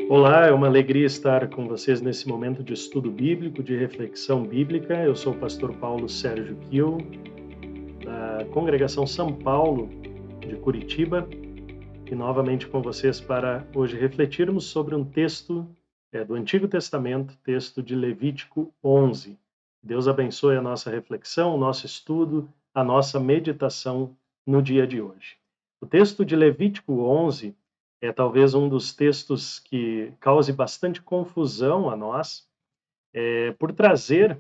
Olá, é uma alegria estar com vocês nesse momento de estudo bíblico, de reflexão bíblica. Eu sou o pastor Paulo Sérgio Kiel, da Congregação São Paulo de Curitiba, e novamente com vocês para hoje refletirmos sobre um texto do Antigo Testamento, texto de Levítico 11. Deus abençoe a nossa reflexão, o nosso estudo, a nossa meditação no dia de hoje. O texto de Levítico 11 é talvez um dos textos que cause bastante confusão a nós, por trazer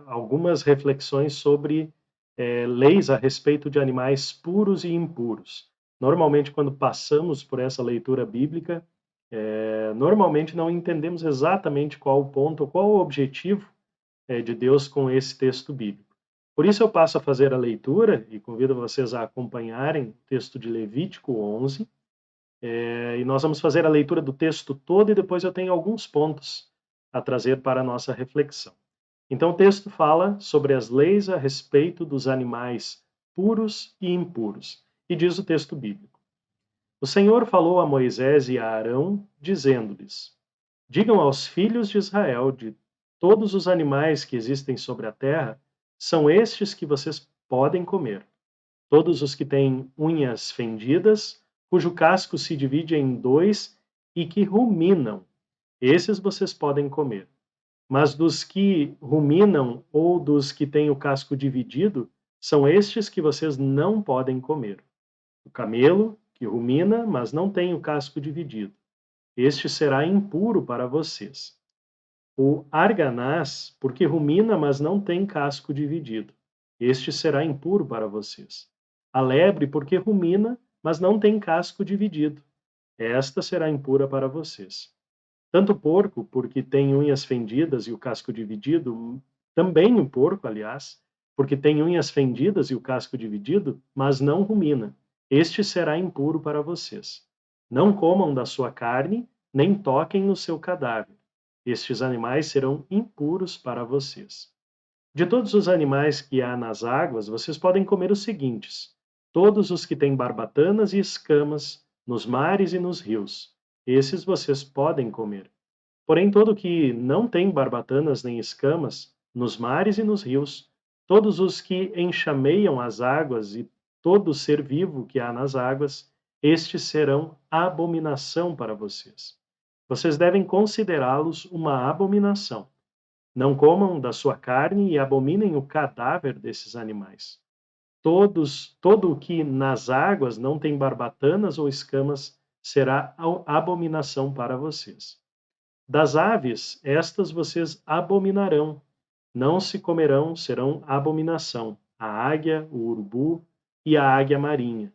algumas reflexões sobre leis a respeito de animais puros e impuros. Normalmente, quando passamos por essa leitura bíblica, normalmente não entendemos exatamente qual o ponto, qual o objetivo de Deus com esse texto bíblico. Por isso eu passo a fazer a leitura e convido vocês a acompanharem o texto de Levítico 11, e nós vamos fazer a leitura do texto todo e depois eu tenho alguns pontos a trazer para a nossa reflexão. Então, o texto fala sobre as leis a respeito dos animais puros e impuros. E diz o texto bíblico: O Senhor falou a Moisés e a Arão, dizendo-lhes: Digam aos filhos de Israel: de todos os animais que existem sobre a terra, são estes que vocês podem comer. Todos os que têm unhas fendidas, cujo casco se divide em dois e que ruminam, esses vocês podem comer. Mas dos que ruminam ou dos que têm o casco dividido, são estes que vocês não podem comer. O camelo, que rumina, mas não tem o casco dividido, este será impuro para vocês. O arganaz, porque rumina, mas não tem casco dividido, este será impuro para vocês. A lebre, porque rumina, mas não tem casco dividido, esta será impura para vocês. Tanto o porco, porque tem unhas fendidas e o casco dividido, também o porco, aliás, porque tem unhas fendidas e o casco dividido, mas não rumina, este será impuro para vocês. Não comam da sua carne, nem toquem no seu cadáver. Estes animais serão impuros para vocês. De todos os animais que há nas águas, vocês podem comer os seguintes: todos os que têm barbatanas e escamas nos mares e nos rios. Esses vocês podem comer. Porém, todo que não tem barbatanas nem escamas nos mares e nos rios, todos os que enxameiam as águas e todo ser vivo que há nas águas, estes serão abominação para vocês. Vocês devem considerá-los uma abominação. Não comam da sua carne e abominem o cadáver desses animais. Todo o que nas águas não tem barbatanas ou escamas será abominação para vocês. Das aves, estas vocês abominarão, não se comerão, serão abominação: a águia, o urubu e a águia marinha,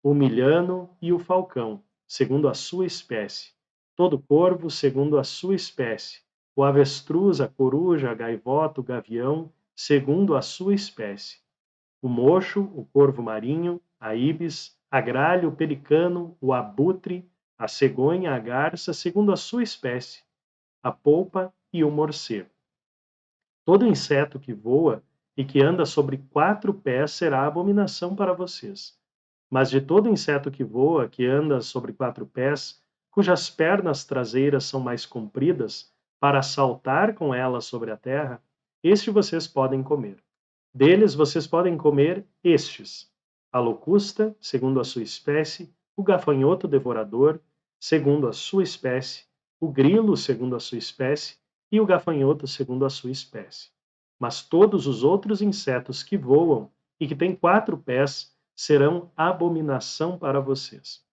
o milhano e o falcão, segundo a sua espécie, todo corvo segundo a sua espécie, o avestruz, a coruja, a gaivota, o gavião, segundo a sua espécie, o mocho, o corvo marinho, a ibis, a gralha, o pelicano, o abutre, a cegonha, a garça, segundo a sua espécie, a polpa e o morcego. Todo inseto que voa e que anda sobre 4 pés será abominação para vocês. Mas de todo inseto que voa, que anda sobre 4 pés, cujas pernas traseiras são mais compridas, para saltar com elas sobre a terra, este vocês podem comer. Deles vocês podem comer estes: a locusta, segundo a sua espécie, o gafanhoto devorador, segundo a sua espécie, o grilo, segundo a sua espécie, e o gafanhoto, segundo a sua espécie. Mas todos os outros insetos que voam e que têm 4 pés serão abominação para vocês.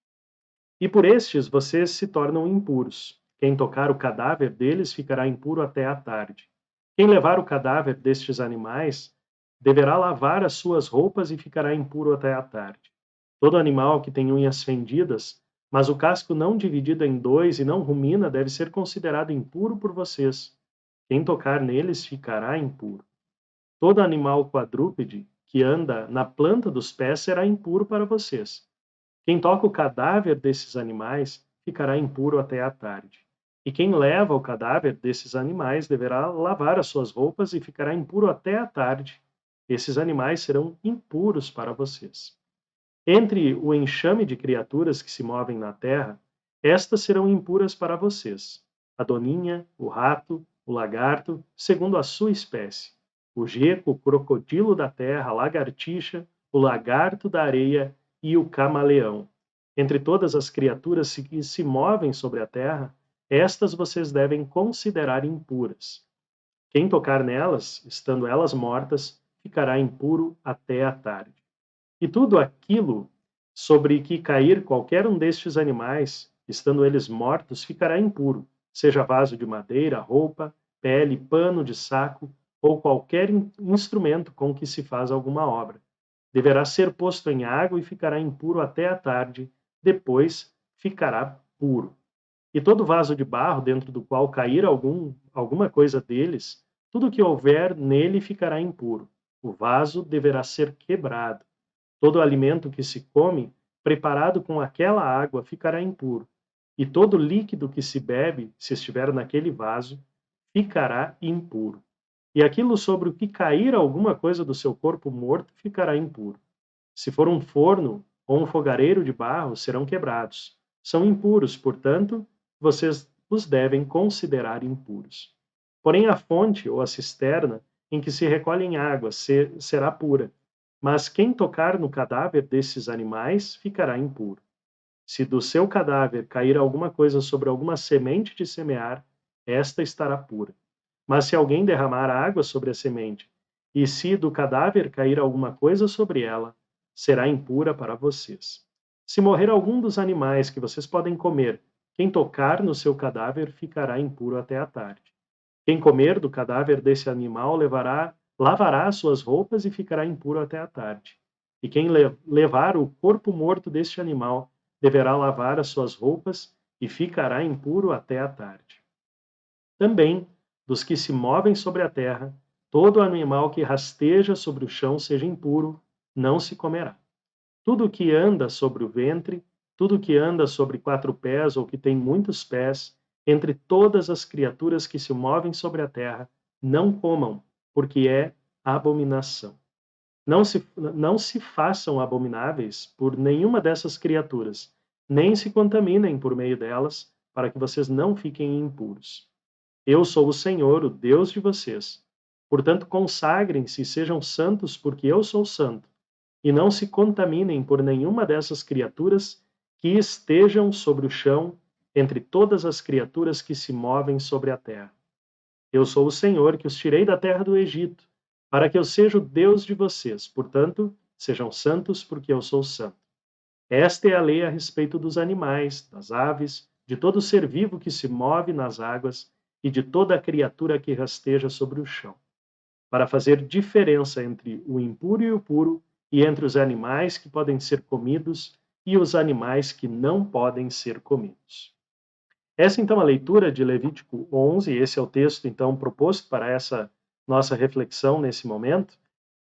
E por estes vocês se tornam impuros. Quem tocar o cadáver deles ficará impuro até a tarde. Quem levar o cadáver destes animais deverá lavar as suas roupas e ficará impuro até a tarde. Todo animal que tem unhas fendidas, mas o casco não dividido em dois e não rumina, deve ser considerado impuro por vocês. Quem tocar neles ficará impuro. Todo animal quadrúpede que anda na planta dos pés será impuro para vocês. Quem toca o cadáver desses animais ficará impuro até a tarde. E quem leva o cadáver desses animais deverá lavar as suas roupas e ficará impuro até a tarde. Esses animais serão impuros para vocês. Entre o enxame de criaturas que se movem na terra, estas serão impuras para vocês: a doninha, o rato, o lagarto, segundo a sua espécie, o geco, o crocodilo da terra, a lagartixa, o lagarto da areia e o camaleão. Entre todas as criaturas que se movem sobre a terra, estas vocês devem considerar impuras. Quem tocar nelas, estando elas mortas, ficará impuro até a tarde. E tudo aquilo sobre que cair qualquer um destes animais, estando eles mortos, ficará impuro, seja vaso de madeira, roupa, pele, pano de saco ou qualquer instrumento com que se faz alguma obra. Deverá ser posto em água e ficará impuro até a tarde, depois ficará puro. E todo vaso de barro dentro do qual cair alguma coisa deles, tudo o que houver nele ficará impuro. O vaso deverá ser quebrado. Todo alimento que se come, preparado com aquela água, ficará impuro. E todo líquido que se bebe, se estiver naquele vaso, ficará impuro. E aquilo sobre o que cair alguma coisa do seu corpo morto ficará impuro. Se for um forno ou um fogareiro de barro, serão quebrados. São impuros, portanto, vocês os devem considerar impuros. Porém, a fonte ou a cisterna em que se recolhem águas será pura. Mas quem tocar no cadáver desses animais ficará impuro. Se do seu cadáver cair alguma coisa sobre alguma semente de semear, esta estará pura. Mas se alguém derramar água sobre a semente, e se do cadáver cair alguma coisa sobre ela, será impura para vocês. Se morrer algum dos animais que vocês podem comer, quem tocar no seu cadáver ficará impuro até a tarde. Quem comer do cadáver desse animal lavará as suas roupas e ficará impuro até a tarde. E quem levar o corpo morto deste animal deverá lavar as suas roupas e ficará impuro até a tarde. Também, dos que se movem sobre a terra, todo animal que rasteja sobre o chão seja impuro, não se comerá. Tudo que anda sobre o ventre, tudo que anda sobre 4 pés ou que tem muitos pés, entre todas as criaturas que se movem sobre a terra, não comam, porque é abominação. Não se façam abomináveis por nenhuma dessas criaturas, nem se contaminem por meio delas, para que vocês não fiquem impuros. Eu sou o Senhor, o Deus de vocês. Portanto, consagrem-se e sejam santos, porque eu sou santo. E não se contaminem por nenhuma dessas criaturas que estejam sobre o chão, entre todas as criaturas que se movem sobre a terra. Eu sou o Senhor que os tirei da terra do Egito, para que eu seja o Deus de vocês. Portanto, sejam santos, porque eu sou santo. Esta é a lei a respeito dos animais, das aves, de todo ser vivo que se move nas águas e de toda criatura que rasteja sobre o chão, para fazer diferença entre o impuro e o puro, e entre os animais que podem ser comidos e os animais que não podem ser comidos. Essa então é a leitura de Levítico 11, esse é o texto então proposto para essa nossa reflexão nesse momento.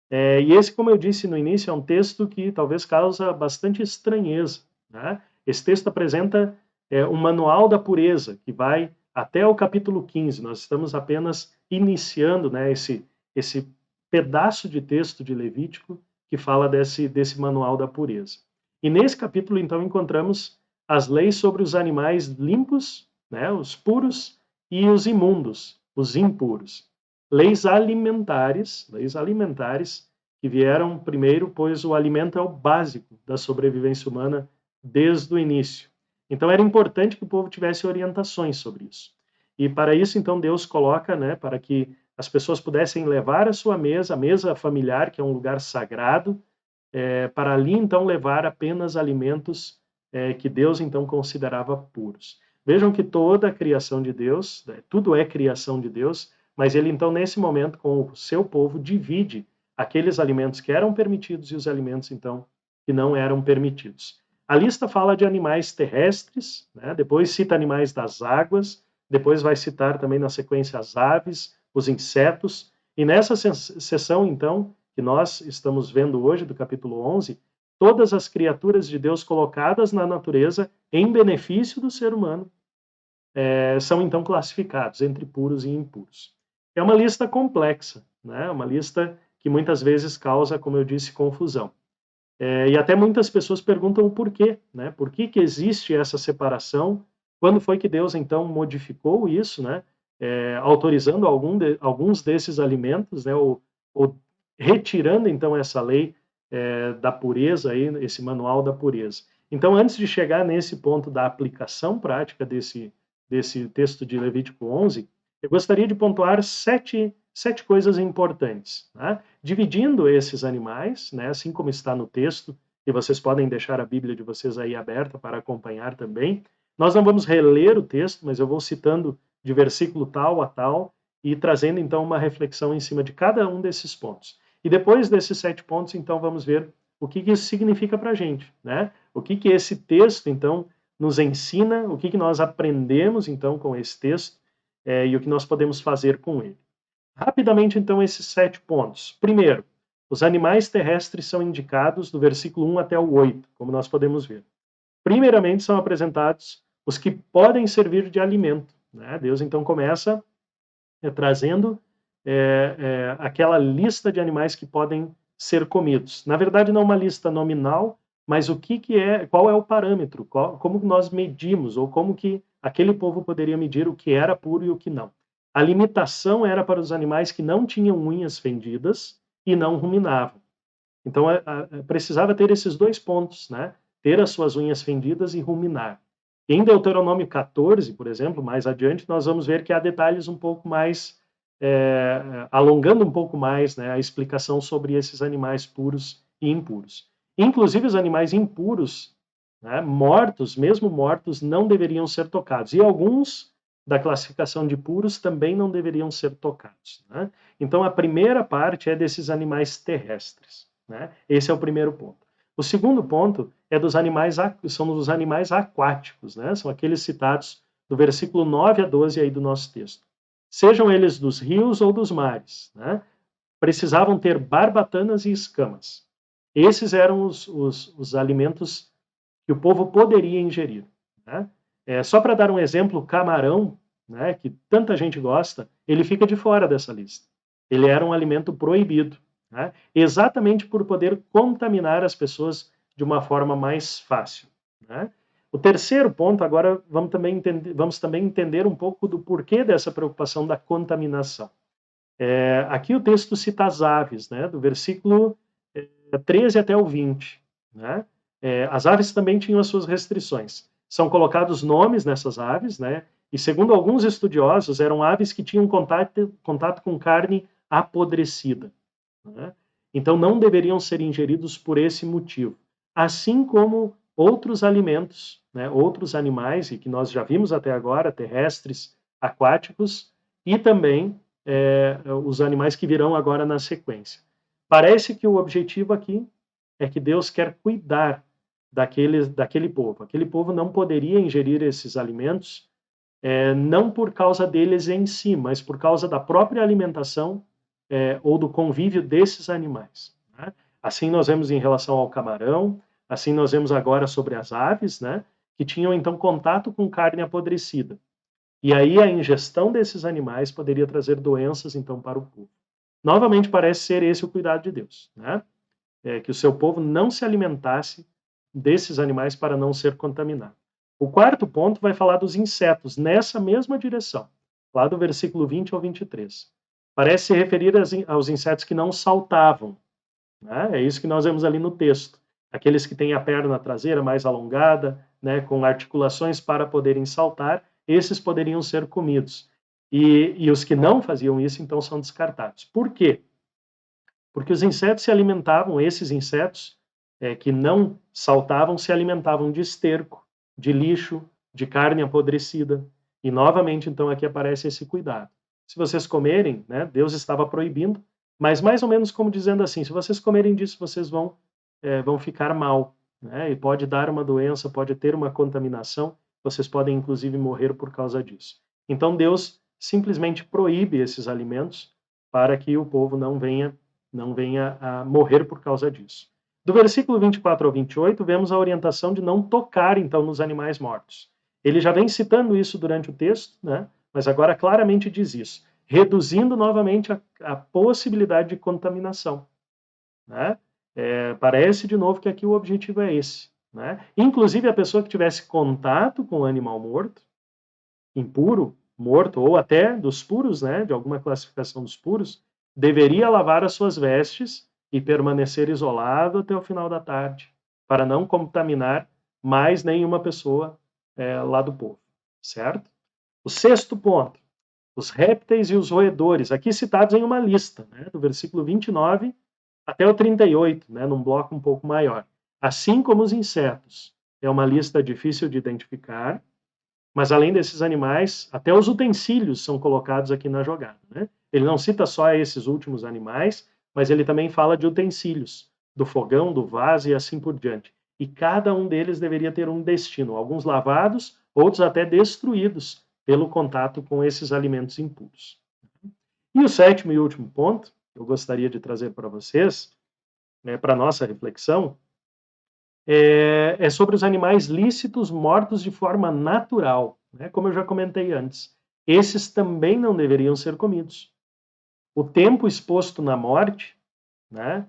E esse, como eu disse no início, é um texto que talvez causa bastante estranheza, né? Esse texto apresenta um manual da pureza, que vai até o capítulo 15. Nós estamos apenas iniciando, né, esse pedaço de texto de Levítico que fala desse manual da pureza. E nesse capítulo, então, encontramos as leis sobre os animais limpos, né, os puros, e os imundos, os impuros. Leis alimentares que vieram primeiro, pois o alimento é o básico da sobrevivência humana desde o início. Então era importante que o povo tivesse orientações sobre isso. E para isso, então, Deus coloca, né, para que as pessoas pudessem levar a sua mesa, a mesa familiar, que é um lugar sagrado, para ali, então, levar apenas alimentos que Deus, então, considerava puros. Vejam que toda a criação de Deus, tudo é criação de Deus, mas ele, então, nesse momento, com o seu povo, divide aqueles alimentos que eram permitidos e os alimentos, então, que não eram permitidos. A lista fala de animais terrestres, né? Depois cita animais das águas, depois vai citar também na sequência as aves, os insetos, e nessa sessão, então, que nós estamos vendo hoje, do capítulo 11, todas as criaturas de Deus colocadas na natureza em benefício do ser humano são então classificados entre puros e impuros. É uma lista complexa, né? Uma lista que muitas vezes causa, como eu disse, confusão. E até muitas pessoas perguntam o porquê, né? Por que que existe essa separação? Quando foi que Deus, então, modificou isso, né? Autorizando alguns desses alimentos, né? Ou retirando, então, essa lei da pureza, aí, esse manual da pureza. Então, antes de chegar nesse ponto da aplicação prática desse texto de Levítico 11, eu gostaria de pontuar sete coisas importantes, né? Dividindo esses animais, né, assim como está no texto, e vocês podem deixar a Bíblia de vocês aí aberta para acompanhar também. Nós não vamos reler o texto, mas eu vou citando de versículo tal a tal e trazendo então uma reflexão em cima de cada um desses pontos. E depois desses 7 pontos, então vamos ver o que isso significa para a gente, né? O que esse texto então nos ensina, o que nós aprendemos então com esse texto e o que nós podemos fazer com ele. Rapidamente, então, esses 7 pontos. Primeiro, os animais terrestres são indicados do versículo 1 até o 8, como nós podemos ver. Primeiramente, são apresentados os que podem servir de alimento, né? Deus, então, começa trazendo aquela lista de animais que podem ser comidos. Na verdade, não uma lista nominal, mas qual é o parâmetro, como nós medimos, ou como que aquele povo poderia medir o que era puro e o que não. A limitação era para os animais que não tinham unhas fendidas e não ruminavam. Então, precisava ter esses 2 pontos, né? Ter as suas unhas fendidas e ruminar. Em Deuteronômio 14, por exemplo, mais adiante, nós vamos ver que há detalhes um pouco mais, alongando um pouco mais, né, a explicação sobre esses animais puros e impuros. Inclusive, os animais impuros, né, mortos, mesmo mortos, não deveriam ser tocados. E alguns da classificação de puros também não deveriam ser tocados, né? Então, a primeira parte é desses animais terrestres, né? Esse é o primeiro ponto. O segundo ponto são dos animais aquáticos, né? São aqueles citados do versículo 9 a 12 aí do nosso texto. Sejam eles dos rios ou dos mares, né? Precisavam ter barbatanas e escamas. Esses eram os alimentos que o povo poderia ingerir, né? Só para dar um exemplo, o camarão, né, que tanta gente gosta, ele fica de fora dessa lista. Ele era um alimento proibido, né? Exatamente por poder contaminar as pessoas de uma forma mais fácil, né? O terceiro ponto, agora vamos também entender um pouco do porquê dessa preocupação da contaminação. Aqui o texto cita as aves, né, do versículo 13 até o 20. Né? As aves também tinham as suas restrições. São colocados nomes nessas aves, né? E segundo alguns estudiosos, eram aves que tinham contato com carne apodrecida, né? Então não deveriam ser ingeridos por esse motivo. Assim como outros alimentos, né, outros animais, e que nós já vimos até agora, terrestres, aquáticos, e também os animais que virão agora na sequência. Parece que o objetivo aqui é que Deus quer cuidar daquele povo. Aquele povo não poderia ingerir esses alimentos, não por causa deles em si, mas por causa da própria alimentação ou do convívio desses animais. Né? Assim nós vemos em relação ao camarão, assim nós vemos agora sobre as aves, né, que tinham então contato com carne apodrecida. E aí a ingestão desses animais poderia trazer doenças então para o povo. Novamente parece ser esse o cuidado de Deus, né? Que o seu povo não se alimentasse desses animais para não ser contaminado. O quarto ponto vai falar dos insetos, nessa mesma direção, lá do versículo 20 ao 23. Parece se referir aos insetos que não saltavam, né? É isso que nós vemos ali no texto. Aqueles que têm a perna traseira mais alongada, né, com articulações para poderem saltar, esses poderiam ser comidos. E os que não faziam isso, então, são descartados. Por quê? Porque os insetos se alimentavam, esses insetos que não saltavam, se alimentavam de esterco, de lixo, de carne apodrecida. E novamente, então, aqui aparece esse cuidado. Se vocês comerem, né, Deus estava proibindo, mas mais ou menos como dizendo assim, se vocês comerem disso, vocês vão ficar mal, né, e pode dar uma doença, pode ter uma contaminação, vocês podem inclusive morrer por causa disso. Então Deus simplesmente proíbe esses alimentos para que o povo não venha a morrer por causa disso. Do versículo 24 ao 28, vemos a orientação de não tocar, então, nos animais mortos. Ele já vem citando isso durante o texto, né? Mas agora claramente diz isso, reduzindo novamente a possibilidade de contaminação, né? Parece, de novo, que aqui o objetivo é esse, né? Inclusive, a pessoa que tivesse contato com o animal morto, impuro, morto, ou até dos puros, né, de alguma classificação dos puros, deveria lavar as suas vestes e permanecer isolado até o final da tarde, para não contaminar mais nenhuma pessoa lá do povo, certo? O sexto ponto, os répteis e os roedores, aqui citados em uma lista, né, do versículo 29 até o 38, né, num bloco um pouco maior. Assim como os insetos. É uma lista difícil de identificar, mas além desses animais, até os utensílios são colocados aqui na jogada, né? Ele não cita só esses últimos animais, mas ele também fala de utensílios, do fogão, do vaso e assim por diante. E cada um deles deveria ter um destino, alguns lavados, outros até destruídos pelo contato com esses alimentos impuros. E o sétimo e último ponto que eu gostaria de trazer para vocês, né, para nossa reflexão, é sobre os animais lícitos mortos de forma natural, né? Como eu já comentei antes. Esses também não deveriam ser comidos. O tempo exposto na morte, né,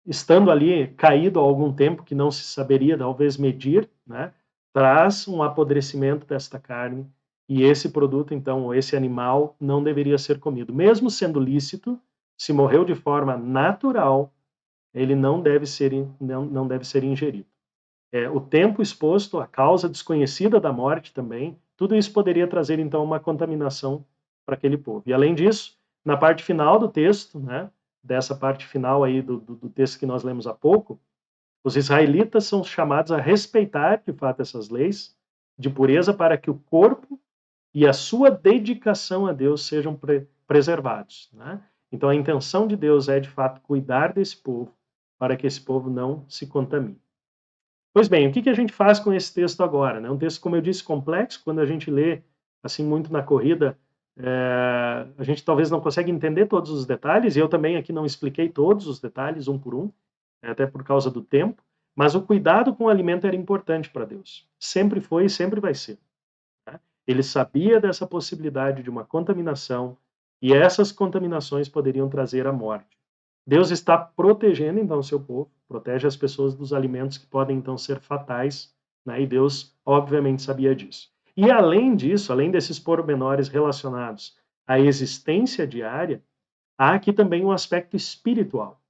estando ali caído há algum tempo que não se saberia talvez medir, né, traz um apodrecimento desta carne e esse produto, então, ou esse animal não deveria ser comido. Mesmo sendo lícito, se morreu de forma natural, ele não deve ser, não deve ser ingerido. O tempo exposto, a causa desconhecida da morte também, tudo isso poderia trazer então uma contaminação para aquele povo. E além disso, na parte final do texto, né, dessa parte final aí do texto que nós lemos há pouco, os israelitas são chamados a respeitar, de fato, essas leis de pureza para que o corpo e a sua dedicação a Deus sejam preservados, né? Então a intenção de Deus é, de fato, cuidar desse povo para que esse povo não se contamine. Pois bem, o que a gente faz com esse texto agora? É um texto, como eu disse, complexo. Quando a gente lê assim muito na corrida, a gente talvez não consegue entender todos os detalhes, e eu também aqui não expliquei todos os detalhes, um por um, até por causa do tempo, mas o cuidado com o alimento era importante para Deus. Sempre foi e sempre vai ser. Né? Ele sabia dessa possibilidade de uma contaminação, e essas contaminações poderiam trazer a morte. Deus está protegendo então o seu povo, protege as pessoas dos alimentos que podem então ser fatais, né? E Deus obviamente sabia disso. E além disso, além desses pormenores relacionados à existência diária, há aqui também um aspecto espiritual.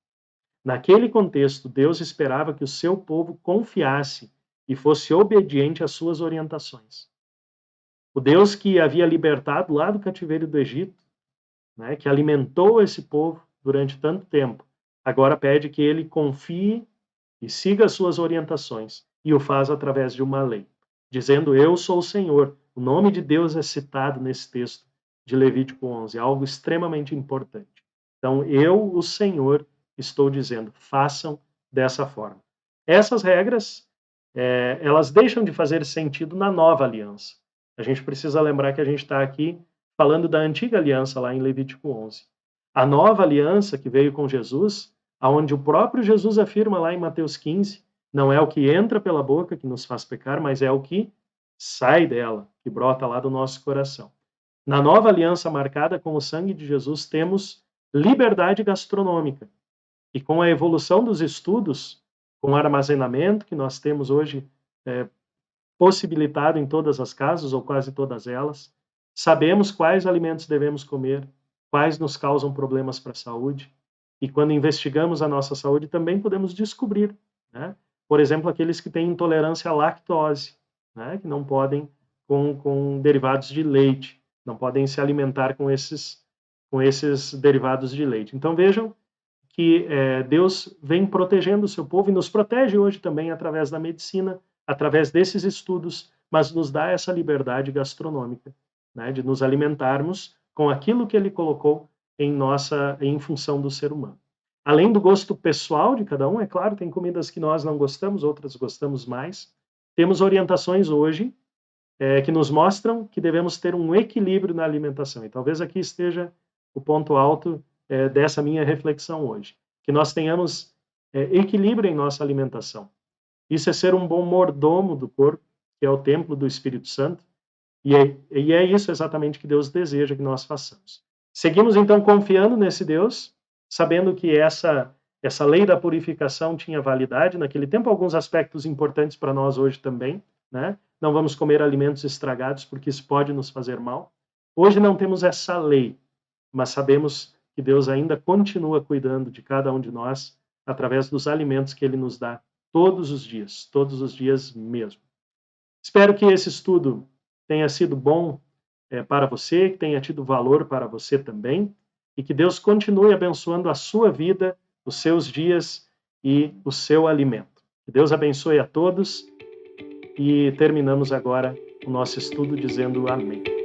Naquele contexto, Deus esperava que o seu povo confiasse e fosse obediente às suas orientações. O Deus que havia libertado lá do cativeiro do Egito, né, que alimentou esse povo durante tanto tempo, agora pede que ele confie e siga as suas orientações, e o faz através de uma lei, dizendo: Eu sou o Senhor. O nome de Deus é citado nesse texto de Levítico 11, algo extremamente importante. Então, eu, o Senhor, estou dizendo: façam dessa forma. Essas regras, elas deixam de fazer sentido na nova aliança. A gente precisa lembrar que a gente está aqui falando da antiga aliança lá em Levítico 11. A nova aliança que veio com Jesus, aonde o próprio Jesus afirma lá em Mateus 15, não é o que entra pela boca que nos faz pecar, mas é o que sai dela, que brota lá do nosso coração. Na nova aliança marcada com o sangue de Jesus, temos liberdade gastronômica. E com a evolução dos estudos, com o armazenamento que nós temos hoje possibilitado em todas as casas, ou quase todas elas, sabemos quais alimentos devemos comer, quais nos causam problemas para a saúde, e quando investigamos a nossa saúde também podemos descobrir, né? Por exemplo, aqueles que têm intolerância à lactose, né? Que não podem com derivados de leite, não podem se alimentar com esses derivados de leite. Então vejam que Deus vem protegendo o seu povo e nos protege hoje também através da medicina, através desses estudos, mas nos dá essa liberdade gastronômica, né, de nos alimentarmos com aquilo que Ele colocou em função do ser humano. Além do gosto pessoal de cada um, é claro, tem comidas que nós não gostamos, outras gostamos mais. Temos orientações hoje que nos mostram que devemos ter um equilíbrio na alimentação. E talvez aqui esteja o ponto alto dessa minha reflexão hoje. Que nós tenhamos equilíbrio em nossa alimentação. Isso é ser um bom mordomo do corpo, que é o templo do Espírito Santo, e é isso exatamente que Deus deseja que nós façamos. Seguimos então confiando nesse Deus, sabendo que essa Essa lei da purificação tinha validade naquele tempo, alguns aspectos importantes para nós hoje também, né? Não vamos comer alimentos estragados porque isso pode nos fazer mal. Hoje não temos essa lei, mas sabemos que Deus ainda continua cuidando de cada um de nós através dos alimentos que Ele nos dá todos os dias mesmo. Espero que esse estudo tenha sido bom para você, que tenha tido valor para você também, e que Deus continue abençoando a sua vida, os seus dias e o seu alimento. Que Deus abençoe a todos e terminamos agora o nosso estudo dizendo amém.